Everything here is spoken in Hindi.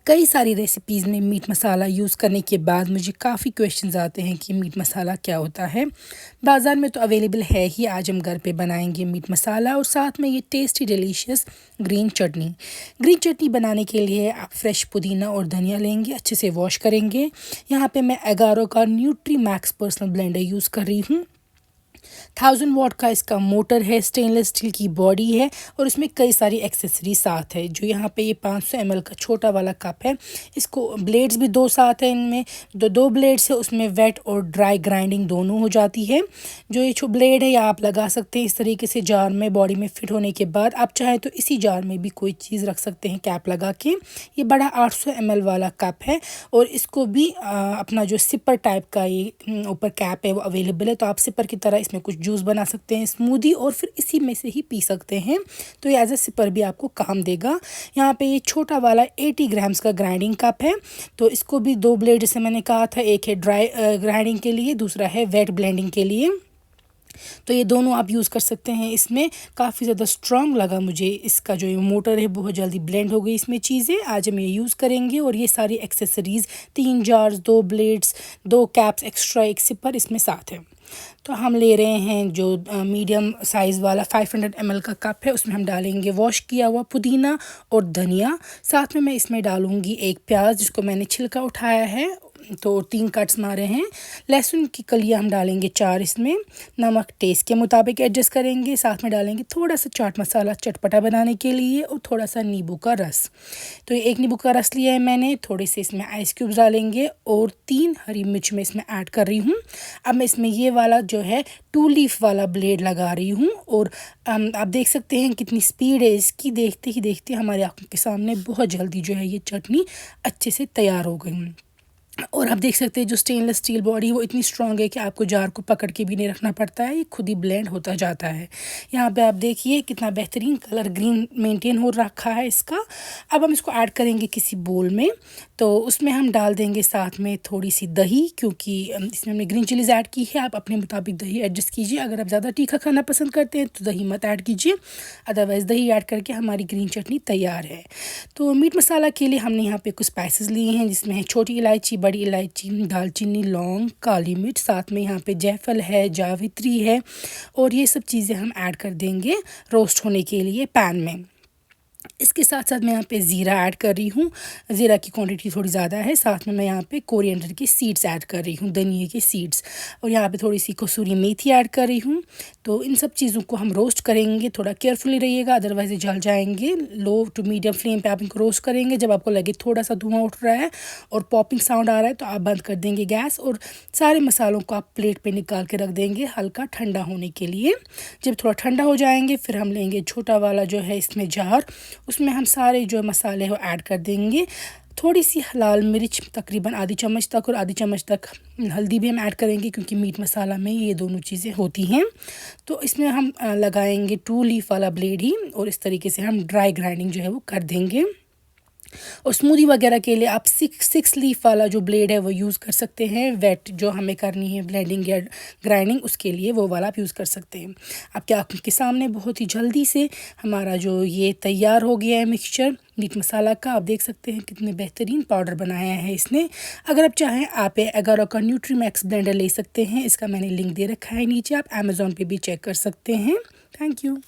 कई सारी रेसिपीज़ में मीट मसाला यूज़ करने के बाद मुझे काफ़ी क्वेश्चंस आते हैं कि मीट मसाला क्या होता है। बाज़ार में तो अवेलेबल है ही। आज हम घर पे बनाएंगे मीट मसाला और साथ में ये टेस्टी डिलीशियस ग्रीन चटनी। ग्रीन चटनी बनाने के लिए आप फ्रेश पुदीना और धनिया लेंगे, अच्छे से वॉश करेंगे। यहाँ पे मैं एगारो का nutri max personal blender use कर रही हूँ। 1000 वाट का इसका मोटर है, स्टेनलेस स्टील की बॉडी है और इसमें कई सारी एक्सेसरी साथ है। जो यहाँ पे ये 500 ml का छोटा वाला कप है, इसको ब्लेड्स भी दो साथ है। इनमें दो ब्लेड्स है, उसमें वेट और ड्राई ग्राइंडिंग दोनों हो जाती है। जो ये ब्लेड है, ये आप लगा सकते हैं इस तरीके से जार में बॉडी में फिट होने के बाद। आप चाहें तो इसी जार में भी कोई चीज़ रख सकते हैं कैप लगा के। ये बड़ा 800 ml वाला कप है और इसको भी अपना जो सिपर टाइप का ये ऊपर कैप है वो अवेलेबल है। तो आप सिपर की तरह इसमें कुछ जूस बना सकते हैं, स्मूदी, और फिर इसी में से ही पी सकते हैं। तो ये एज ए सिपर भी आपको काम देगा। यहाँ पे ये छोटा वाला 80 ग्राम्स का ग्राइंडिंग कप है। तो इसको भी दो ब्लेड जैसे मैंने कहा था, एक है ड्राई ग्राइंडिंग के लिए, दूसरा है वेट ब्लेंडिंग के लिए। तो ये दोनों आप यूज़ कर सकते हैं। इसमें काफ़ी ज़्यादा स्ट्रॉन्ग लगा मुझे, इसका जो ये मोटर है बहुत जल्दी ब्लेंड हो गई इसमें चीज़ें। आज हम ये यूज़ करेंगे और ये सारी accessories 3 jars, 2 blades, 2 caps extra, एक सिपर इसमें साथ है। तो हम ले रहे हैं जो मीडियम साइज़ वाला 500 ml का कप है, उसमें हम डालेंगे वॉश किया हुआ पुदीना और धनिया। साथ में मैं इसमें डालूँगी एक प्याज जिसको मैंने छिलका उठाया है, तो 3 कट्स मारे हैं। लहसुन की कलियां हम डालेंगे 4 इसमें। नमक टेस्ट के मुताबिक एडजस्ट करेंगे। साथ में डालेंगे थोड़ा सा चाट मसाला चटपटा बनाने के लिए और थोड़ा सा नींबू का रस। तो ये 1 नींबू का रस लिया है मैंने। थोड़े से इसमें आइस क्यूब्स डालेंगे और 3 हरी मिर्च में इसमें ऐड कर रही हूँ। अब मैं इसमें ये वाला जो है 2 लीफ वाला ब्लेड लगा रही हूँ और आप देख सकते हैं कितनी स्पीड है इसकी। देखते ही देखते हमारे आंखों के सामने बहुत जल्दी जो है ये चटनी अच्छे से तैयार हो गई। और आप देख सकते हैं जो स्टेनलेस स्टील बॉडी वो इतनी स्ट्रॉन्ग है कि आपको जार को पकड़ के भी नहीं रखना पड़ता है, ये खुद ही ब्लेंड होता जाता है। यहाँ पे आप देखिए कितना बेहतरीन कलर ग्रीन मेंटेन हो रखा है इसका। अब हम इसको ऐड करेंगे किसी बोल में। तो उसमें हम डाल देंगे साथ में थोड़ी सी दही, क्योंकि इसमें हमने ग्रीन चिलीज़ ऐड की है। आप अपने मुताबिक दही एडजस्ट कीजिए। अगर आप ज़्यादा तीखा खाना पसंद करते हैं तो दही मत ऐड कीजिए, अदरवाइज़ दही ऐड करके हमारी ग्रीन चटनी तैयार है। तो मीट मसाला के लिए हमने यहाँ पे कुछ स्पाइसेस लिए हैं, जिसमें है छोटी इलायची, बड़ी इलायची, दालचीनी, लौंग, काली मिर्च, साथ में यहाँ पे जायफल है, जावित्री है, और ये सब चीज़ें हम ऐड कर देंगे रोस्ट होने के लिए पैन में। इसके साथ साथ मैं यहाँ पे ज़ीरा ऐड कर रही हूँ। ज़ीरा की क्वांटिटी थोड़ी ज़्यादा है। साथ में मैं यहाँ पे कोरिएंडर के सीड्स ऐड कर रही हूँ, धनिए के सीड्स, और यहाँ पे थोड़ी सी कसूरी मेथी ऐड कर रही हूँ। तो इन सब चीज़ों को हम रोस्ट करेंगे। थोड़ा केयरफुली रहिएगा, अदरवाइज़ ये जल जाएंगे। लो टू मीडियम फ्लेम पे आप इनको रोस्ट करेंगे। जब आपको लगे थोड़ा सा धुआं उठ रहा है और पॉपिंग साउंड आ रहा है तो आप बंद कर देंगे गैस और सारे मसालों को आप प्लेट पर निकाल के रख देंगे हल्का ठंडा होने के लिए। जब थोड़ा ठंडा हो जाएंगे फिर हम लेंगे छोटा वाला जो है इसमें जार, उसमें हम सारे जो मसाले हो ऐड कर देंगे। थोड़ी सी लाल मिर्च तकरीबन आधी चम्मच तक और आधी चम्मच तक हल्दी भी हम ऐड करेंगे, क्योंकि मीट मसाला में ये दोनों चीज़ें होती हैं। तो इसमें हम लगाएंगे 2 लीफ वाला ब्लेड ही, और इस तरीके से हम ड्राई ग्राइंडिंग जो है वो कर देंगे। और स्मूदी वगैरह के लिए आप 6 लीफ वाला जो ब्लेड है वो यूज़ कर सकते हैं। वेट जो हमें करनी है ब्लेंडिंग या ग्राइंडिंग, उसके लिए वो वाला आप यूज़ कर सकते हैं। आपके आंखों के सामने बहुत ही जल्दी से हमारा जो ये तैयार हो गया है मिक्सचर मीट मसाला का। आप देख सकते हैं कितने बेहतरीन पाउडर बनाया है इसने। अगर आप चाहें आप एगारो का न्यूट्री मैक्स ब्लेंडर ले सकते हैं। इसका मैंने लिंक दे रखा है नीचे, आप अमेज़ॉन पे भी चेक कर सकते हैं। Thank you.